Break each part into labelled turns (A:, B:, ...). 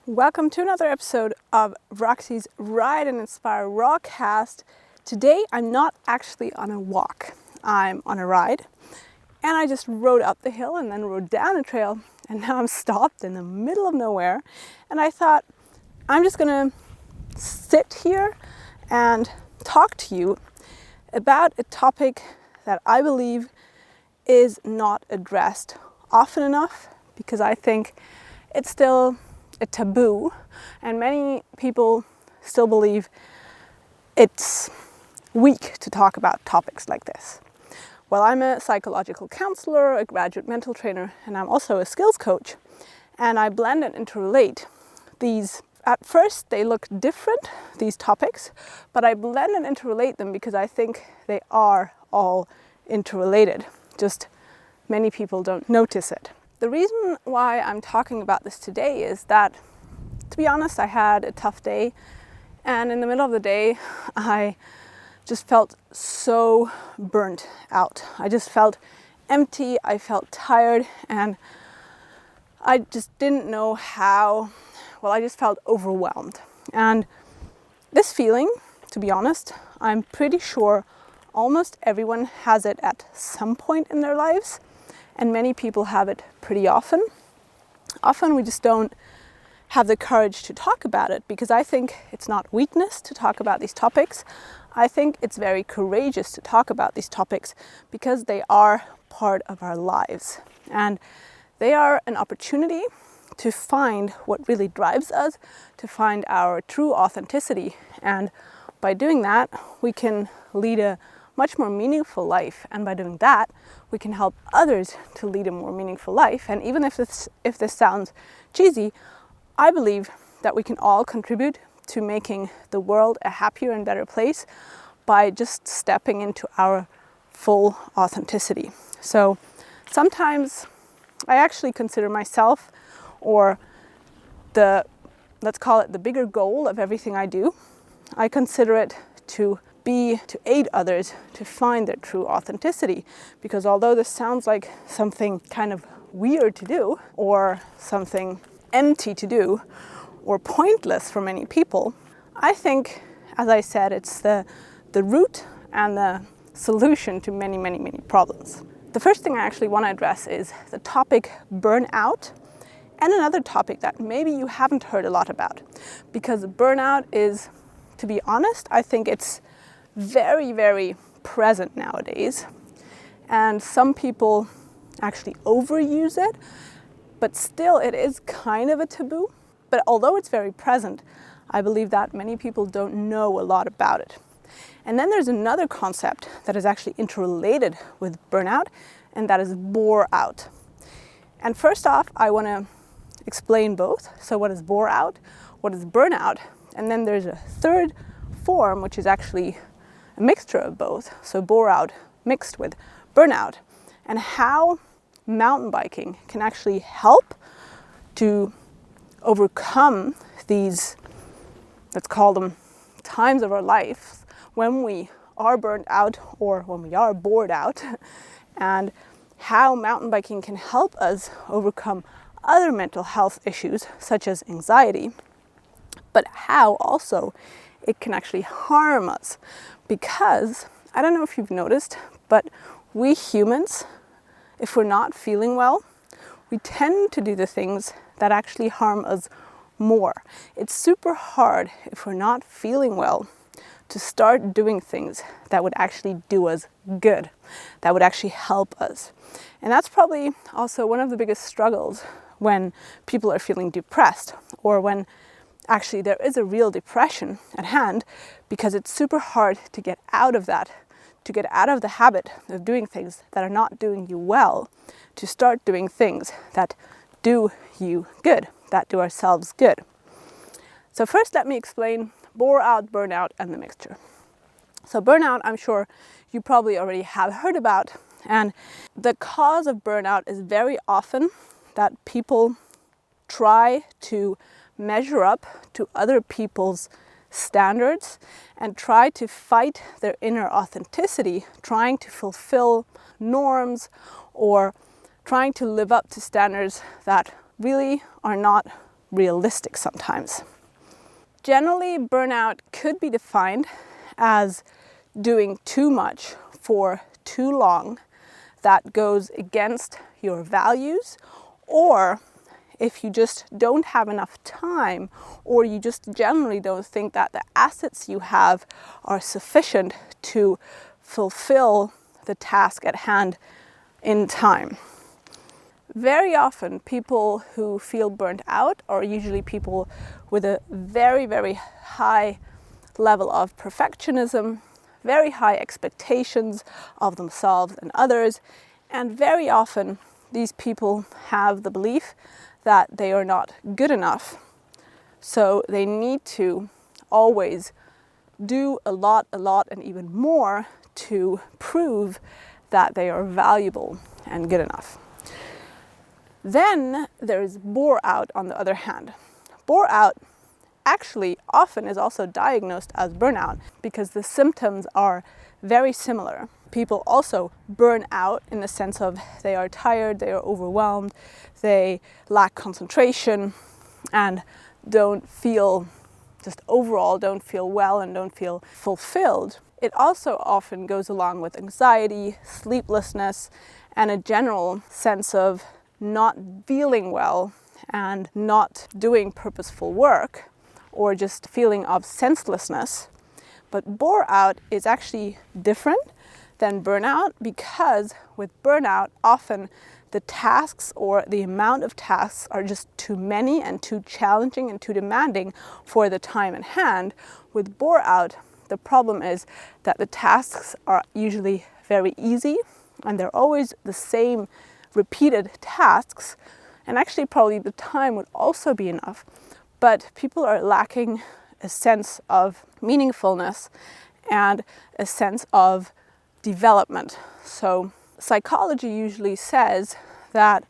A: Welcome to another episode of Roxy's Ride and Inspire Rawcast. Today I'm not actually on a walk, I'm on a ride. And I just rode up the hill and then rode down a trail, and now I'm stopped in the middle of nowhere. And I thought, I'm just gonna sit here and talk to you about a topic that I believe is not addressed often enough, because I think it's still a taboo, and many people still believe it's weak to talk about topics like this. Well, I'm a psychological counselor, a graduate mental trainer, and I'm also a skills coach, and I blend and interrelate these. At first they look different, these topics, but I blend and interrelate them because I think they are all interrelated, just many people don't notice it. The reason why I'm talking about this today is that, to be honest, I had a tough day, and in the middle of the day I just felt so burnt out. I just felt empty, I felt tired, and I just didn't know how. Well, I just felt overwhelmed. And this feeling, to be honest, I'm pretty sure almost everyone has it at some point in their lives. And many people have it pretty often. Often we just don't have the courage to talk about it, because I think it's not weakness to talk about these topics. I think it's very courageous to talk about these topics because they are part of our lives. And they are an opportunity to find what really drives us, to find our true authenticity. And by doing that, we can lead a much more meaningful life, and by doing that we can help others to lead a more meaningful life. And even if this sounds cheesy, I believe that we can all contribute to making the world a happier and better place by just stepping into our full authenticity. So sometimes I actually consider myself, or let's call it the bigger goal of everything I do, I consider it to aid others to find their true authenticity. Because although this sounds like something kind of weird to do, or something empty to do, or pointless for many people, I think, as I said, it's the root and the solution to many, many, many problems. The first thing I actually want to address is the topic burnout, and another topic that maybe you haven't heard a lot about. Because burnout is, to be honest, I think it's very, very present nowadays, and some people actually overuse it, but still it is kind of a taboo. But although it's very present, I believe that many people don't know a lot about it. And then there's another concept that is actually interrelated with burnout, and that is bore out. And first off, I want to explain both. So what is bore out, what is burnout, and then there's a third form, which is actually a mixture of both. So bore out mixed with burnout, and how mountain biking can actually help to overcome these, let's call them times of our life when we are burnt out or when we are bored out, and how mountain biking can help us overcome other mental health issues such as anxiety, but how also it can actually harm us. Because I don't know if you've noticed, but we humans, if we're not feeling well, we tend to do the things that actually harm us more. It's super hard, if we're not feeling well, to start doing things that would actually do us good, that would actually help us. And that's probably also one of the biggest struggles when people are feeling depressed, or when actually there is a real depression at hand, because it's super hard to get out of that, to get out of the habit of doing things that are not doing you well, to start doing things that do you good, that do ourselves good. So first let me explain bore out, burnout, and the mixture. So burnout, I'm sure you probably already have heard about, and the cause of burnout is very often that people try to measure up to other people's standards and try to fight their inner authenticity, trying to fulfill norms or trying to live up to standards that really are not realistic sometimes. Generally, burnout could be defined as doing too much for too long that goes against your values, or if you just don't have enough time, or you just generally don't think that the assets you have are sufficient to fulfill the task at hand in time. Very often, people who feel burnt out are usually people with a very, very high level of perfectionism, very high expectations of themselves and others, and very often these people have the belief that they are not good enough. So they need to always do a lot, and even more to prove that they are valuable and good enough. Then there's bore out on the other hand. Bore out actually often is also diagnosed as burnout because the symptoms are very similar. People also burn out in the sense of they are tired, they are overwhelmed, they lack concentration, and don't feel well and don't feel fulfilled. It also often goes along with anxiety, sleeplessness, and a general sense of not feeling well and not doing purposeful work, or just feeling of senselessness. But bore out is actually different than burnout because with burnout, often the tasks or the amount of tasks are just too many and too challenging and too demanding for the time at hand. With bore out, the problem is that the tasks are usually very easy and they're always the same repeated tasks, and actually probably the time would also be enough, but people are lacking a sense of meaningfulness and a sense of development. So psychology usually says that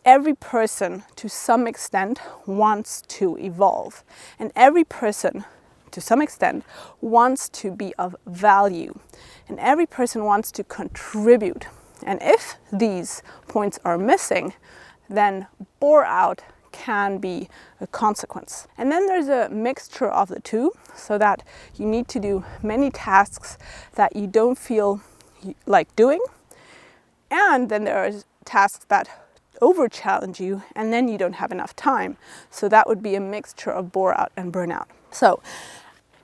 A: every person to some extent wants to evolve, and every person to some extent wants to be of value, and every person wants to contribute. And if these points are missing, then bore out can be a consequence. And then there's a mixture of the two, so that you need to do many tasks that you don't feel like doing, and then there are tasks that over challenge you, and then you don't have enough time. So that would be a mixture of bore out and burnout. So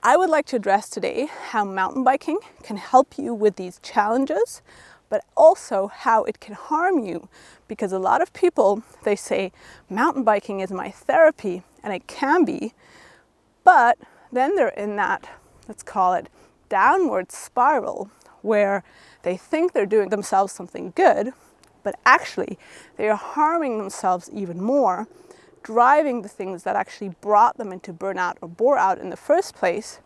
A: I would like to address today how mountain biking can help you with these challenges, but also how it can harm you, because a lot of people, they say mountain biking is my therapy, and it can be, but then they're in that, let's call it, downward spiral where they think they're doing themselves something good, but actually they are harming themselves even more, driving the things that actually brought them into burnout or bore out in the first place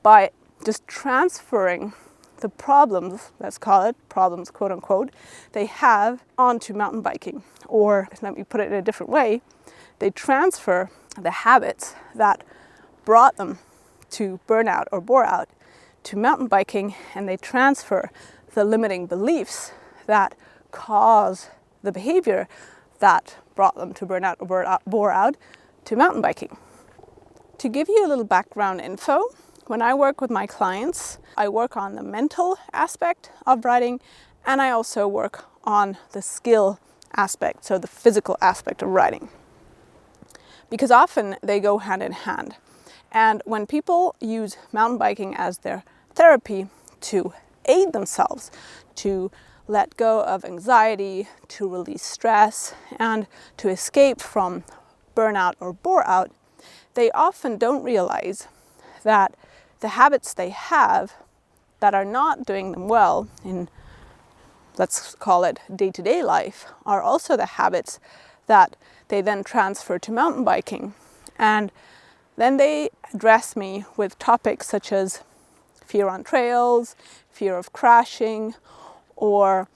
A: by just transferring the problems, let's call it problems, quote unquote, they have onto mountain biking. Or let me put it in a different way, they transfer the habits that brought them to burnout or bore out to mountain biking, and they transfer the limiting beliefs that cause the behavior that brought them to burnout or bore out to mountain biking. To give you a little background info, when I work with my clients, I work on the mental aspect of riding, and I also work on the skill aspect, so the physical aspect of riding. Because often they go hand in hand. And when people use mountain biking as their therapy to aid themselves, to let go of anxiety, to release stress, and to escape from burnout or bore out, they often don't realize that the habits they have that are not doing them well in, let's call it, day-to-day life, are also the habits that they then transfer to mountain biking. And then they address me with topics such as fear on trails, fear of crashing, or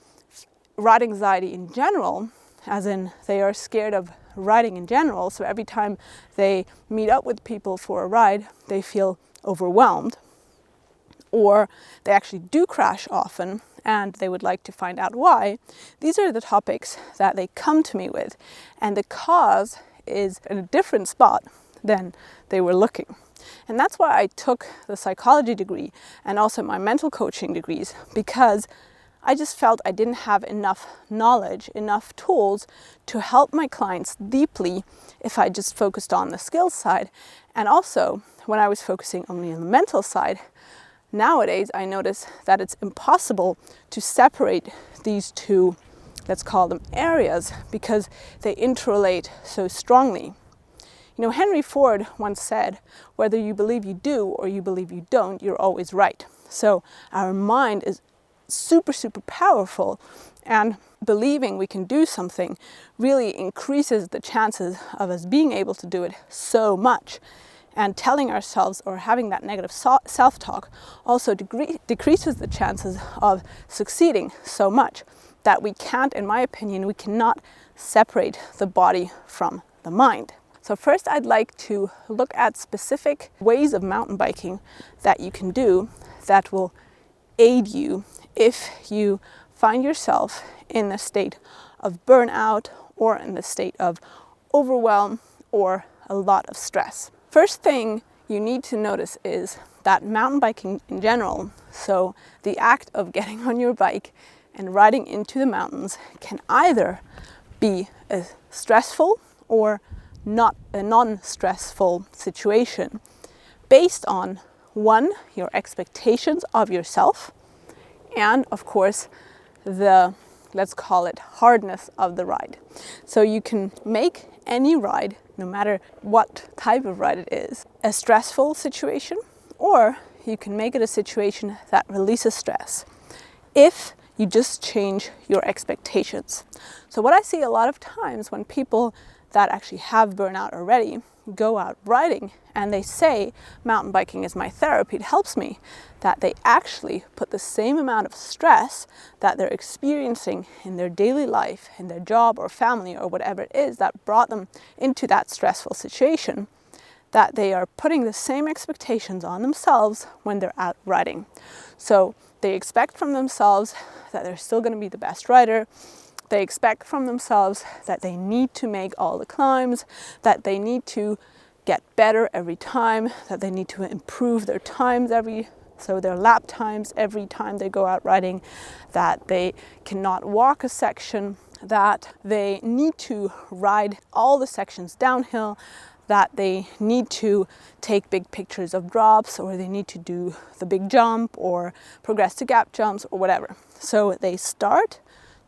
A: ride anxiety in general, as in they are scared of riding in general. So every time they meet up with people for a ride, they feel overwhelmed, or they actually do crash often and they would like to find out why. These are the topics that they come to me with, and the cause is in a different spot than they were looking. And that's why I took the psychology degree and also my mental coaching degrees, because I just felt I didn't have enough knowledge, enough tools to help my clients deeply if I just focused on the skills side. And also, when I was focusing only on the mental side, nowadays I notice that it's impossible to separate these two, let's call them areas, because they interrelate so strongly. You know, Henry Ford once said, whether you believe you do or you believe you don't, you're always right. So our mind is super, super powerful, and believing we can do something really increases the chances of us being able to do it so much. And telling ourselves or having that negative self-talk also decreases the chances of succeeding so much that we can't, in my opinion, we cannot separate the body from the mind. So first I'd like to look at specific ways of mountain biking that you can do that will aid you if you find yourself in a state of burnout or in the state of overwhelm or a lot of stress. First thing you need to notice is that mountain biking in general, so the act of getting on your bike and riding into the mountains, can either be a stressful or not a non-stressful situation based on, one, your expectations of yourself, and of course the, let's call it, hardness of the ride. So you can make any ride, no matter what type of ride it is, a stressful situation, or you can make it a situation that releases stress if you just change your expectations. So what I see a lot of times when people that actually have burnout already go out riding and they say mountain biking is my therapy, it helps me, that they actually put the same amount of stress that they're experiencing in their daily life, in their job or family or whatever it is that brought them into that stressful situation, that they are putting the same expectations on themselves when they're out riding. So they expect from themselves that they're still going to be the best rider. They expect from themselves that they need to make all the climbs, that they need to get better every time, that they need to improve their times so their lap times every time they go out riding, that they cannot walk a section, that they need to ride all the sections downhill, that they need to take big pictures of drops, or they need to do the big jump or progress to gap jumps or whatever. So they start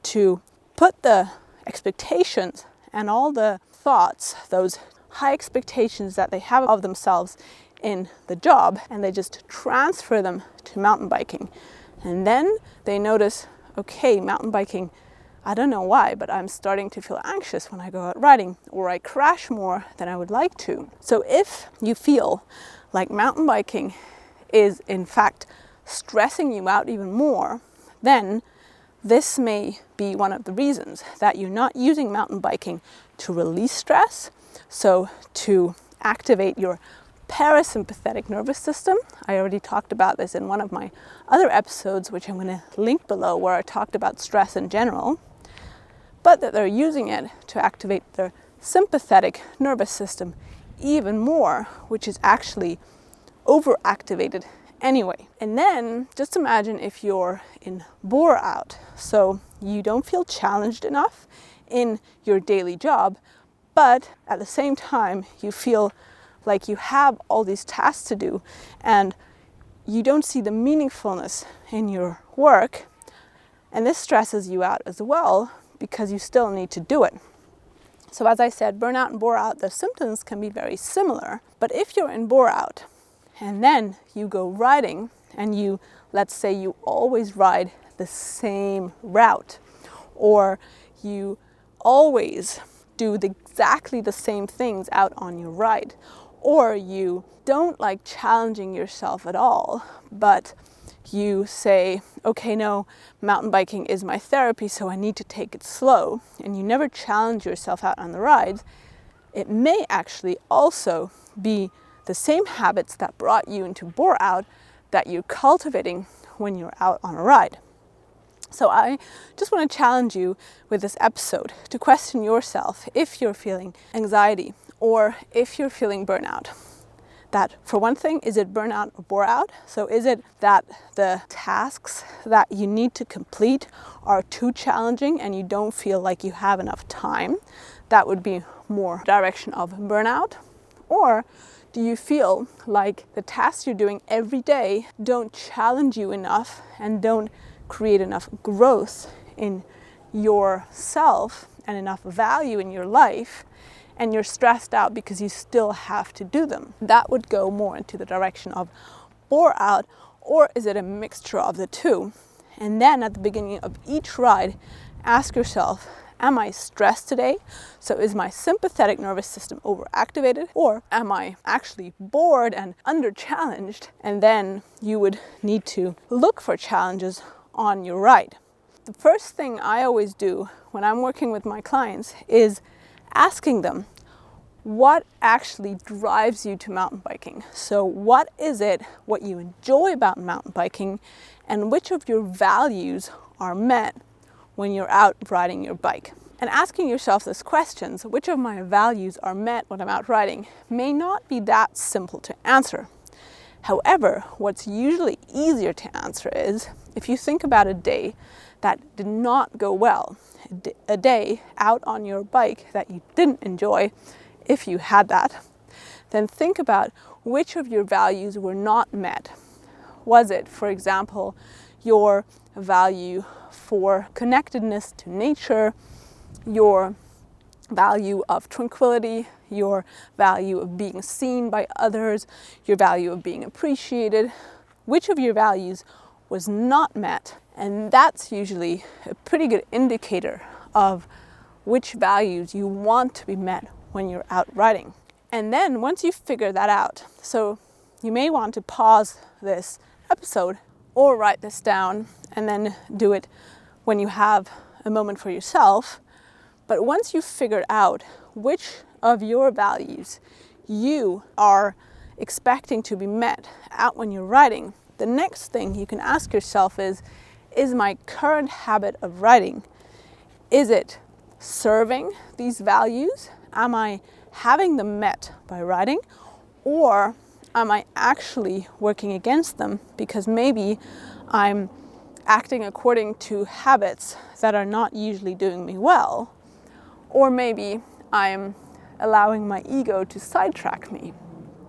A: to put the expectations and all the thoughts, those high expectations that they have of themselves in the job, and they just transfer them to mountain biking. And then they notice, okay, mountain biking, I don't know why, but I'm starting to feel anxious when I go out riding, or I crash more than I would like to. So if you feel like mountain biking is in fact stressing you out even more, then this may be one of the reasons that you're not using mountain biking to release stress, so to activate your parasympathetic nervous system. I already talked about this in one of my other episodes, which I'm going to link below, where I talked about stress in general, but that they're using it to activate their sympathetic nervous system even more, which is actually overactivated anyway. And then just imagine if you're in bore out, so you don't feel challenged enough in your daily job, but at the same time you feel like you have all these tasks to do and you don't see the meaningfulness in your work, and this stresses you out as well because you still need to do it. So as I said, burnout and bore out, the symptoms can be very similar, but if you're in bore out and then you go riding and you, let's say you always ride the same route, or you always do exactly the same things out on your ride, or you don't like challenging yourself at all, but you say, okay, no, mountain biking is my therapy, so I need to take it slow, and you never challenge yourself out on the rides, it may actually also be the same habits that brought you into bore out that you're cultivating when you're out on a ride. So I just want to challenge you with this episode to question yourself if you're feeling anxiety or if you're feeling burnout. That, for one thing, is it burnout or bore out? So is it that the tasks that you need to complete are too challenging and you don't feel like you have enough time? That would be more direction of burnout. Or do you feel like the tasks you're doing every day don't challenge you enough and don't create enough growth in yourself and enough value in your life, and you're stressed out because you still have to do them? That would go more into the direction of bore out. Or is it a mixture of the two? And then at the beginning of each ride, ask yourself, am I stressed today? So is my sympathetic nervous system overactivated? Or am I actually bored and under-challenged? And then you would need to look for challenges on your ride. The first thing I always do when I'm working with my clients is asking them, what actually drives you to mountain biking? So what is it, what you enjoy about mountain biking, and which of your values are met when you're out riding your bike? And asking yourself these questions, which of my values are met when I'm out riding, may not be that simple to answer. However, what's usually easier to answer is, if you think about a day that did not go well, a day out on your bike that you didn't enjoy, if you had that, then think about which of your values were not met. Was it, for example, your value for connectedness to nature, your value of tranquility, your value of being seen by others, your value of being appreciated? Which of your values was not met? And that's usually a pretty good indicator of which values you want to be met when you're out riding. And then once you figure that out, so you may want to pause this episode or write this down and then do it when you have a moment for yourself. But once you've figured out which of your values you are expecting to be met out when you're riding, the next thing you can ask yourself is my current habit of riding, is it serving these values? Am I having them met by riding? Or am I actually working against them because maybe I'm acting according to habits that are not usually doing me well? Or maybe I'm allowing my ego to sidetrack me.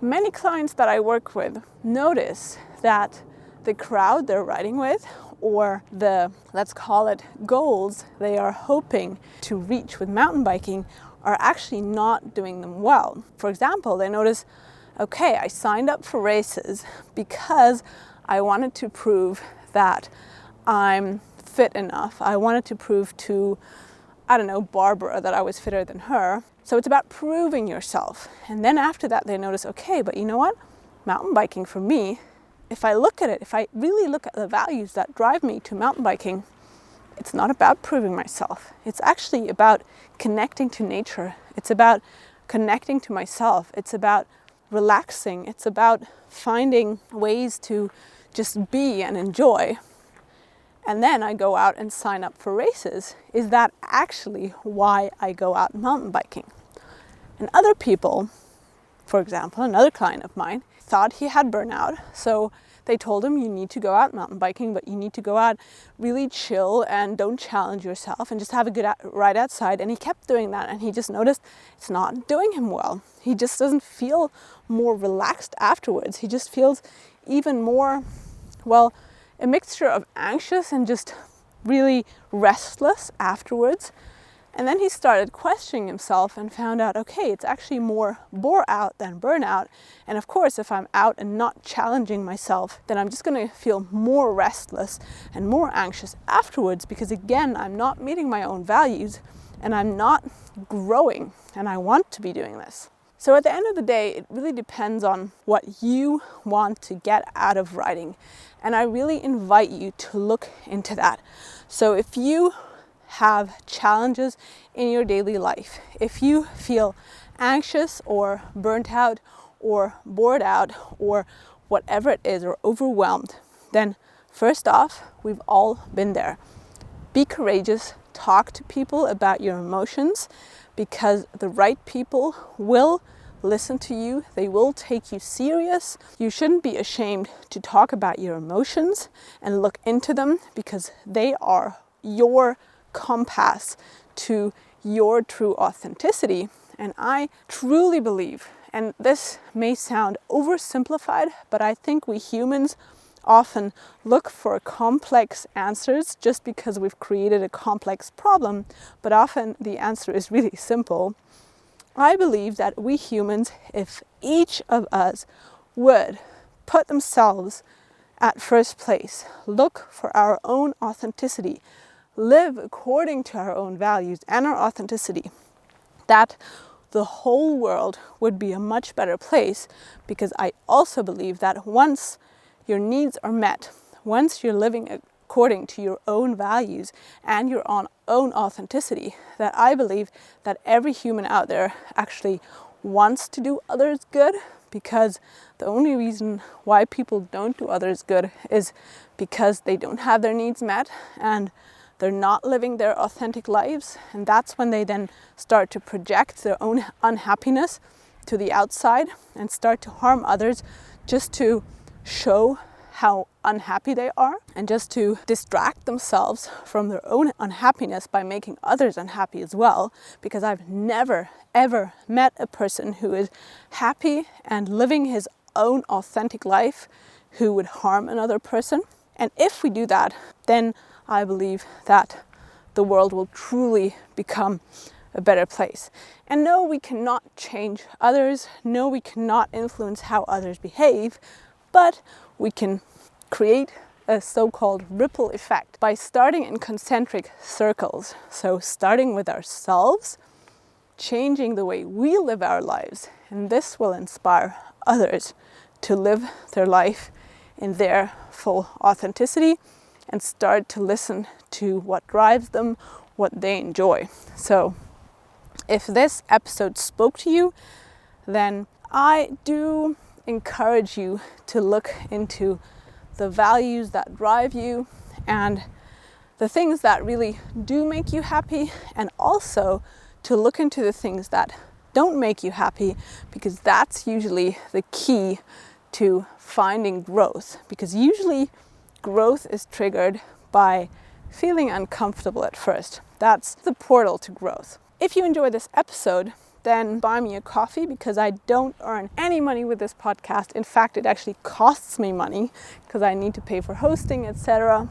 A: Many clients that I work with notice that the crowd they're riding with, or the, let's call it, goals they are hoping to reach with mountain biking, are actually not doing them well. For example, they notice, okay, I signed up for races because I wanted to prove that I'm fit enough. I wanted to prove to, Barbara, that I was fitter than her. So it's about proving yourself. And then after that, they notice, okay, but you know what? Mountain biking for me, if I look at it, if I really look at the values that drive me to mountain biking, it's not about proving myself. It's actually about connecting to nature. It's about connecting to myself. It's about relaxing. It's about finding ways to just be and enjoy. And then I go out and sign up for races. Is that actually why I go out mountain biking? And other people, for example, another client of mine, thought he had burnout. So they told him, you need to go out mountain biking, but you need to go out really chill and don't challenge yourself and just have a good ride outside. And he kept doing that, and he just noticed it's not doing him well. He just doesn't feel more relaxed afterwards. He just feels even more, a mixture of anxious and just really restless afterwards. And then he started questioning himself and found out, okay, it's actually more bore out than burnout. And of course, if I'm out and not challenging myself, then I'm just going to feel more restless and more anxious afterwards, because again, I'm not meeting my own values and I'm not growing, and I want to be doing this. So at the end of the day, it really depends on what you want to get out of riding. And I really invite you to look into that. So if you have challenges in your daily life, if you feel anxious or burnt out or bored out or whatever it is, or overwhelmed, then first off, we've all been there. Be courageous, talk to people about your emotions, because the right people will listen to you, they will take you serious. You shouldn't be ashamed to talk about your emotions and look into them, because they are your compass to your true authenticity. And I truly believe, and this may sound oversimplified, but I think we humans often look for complex answers just because we've created a complex problem, but often the answer is really simple. I believe that we humans, if each of us would put themselves at first place, look for our own authenticity, live according to our own values and our authenticity, that the whole world would be a much better place. Because I also believe that once your needs are met, once you're living according to your own values and your own authenticity, that I believe that every human out there actually wants to do others good, because the only reason why people don't do others good is because they don't have their needs met and they're not living their authentic lives. And that's when they then start to project their own unhappiness to the outside and start to harm others just to show how unhappy they are, and just to distract themselves from their own unhappiness by making others unhappy as well. Because I've never ever met a person who is happy and living his own authentic life who would harm another person. And if we do that, then I believe that the world will truly become a better place. And no, we cannot change others. No, we cannot influence how others behave. But we can create a so-called ripple effect by starting in concentric circles. So starting with ourselves, changing the way we live our lives, and this will inspire others to live their life in their full authenticity and start to listen to what drives them, what they enjoy. So if this episode spoke to you, then I do encourage you to look into the values that drive you and the things that really do make you happy, and also to look into the things that don't make you happy, because that's usually the key to finding growth. Because usually growth is triggered by feeling uncomfortable at first. That's the portal to growth. If you enjoy this episode, then buy me a coffee, because I don't earn any money with this podcast. In fact, it actually costs me money because I need to pay for hosting, etc.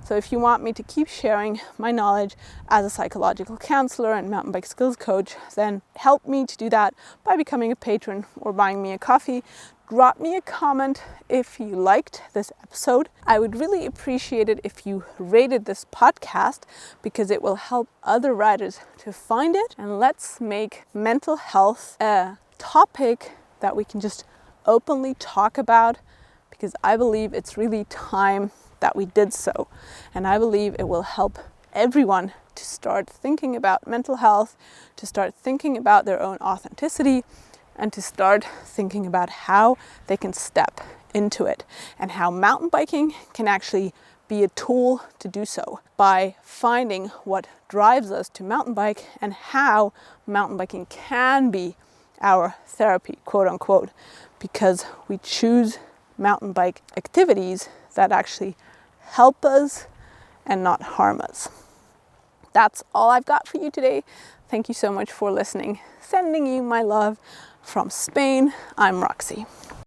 A: So if you want me to keep sharing my knowledge as a psychological counselor and mountain bike skills coach, then help me to do that by becoming a patron or buying me a coffee. Drop me a comment if you liked this episode. I would really appreciate it if you rated this podcast, because it will help other riders to find it. And let's make mental health a topic that we can just openly talk about, because I believe it's really time that we did so. And I believe it will help everyone to start thinking about mental health, to start thinking about their own authenticity, and to start thinking about how they can step into it, and how mountain biking can actually be a tool to do so, by finding what drives us to mountain bike and how mountain biking can be our therapy, quote unquote, because we choose mountain bike activities that actually help us and not harm us. That's all I've got for you today. Thank you so much for listening. Sending you my love from Spain. I'm Roxy.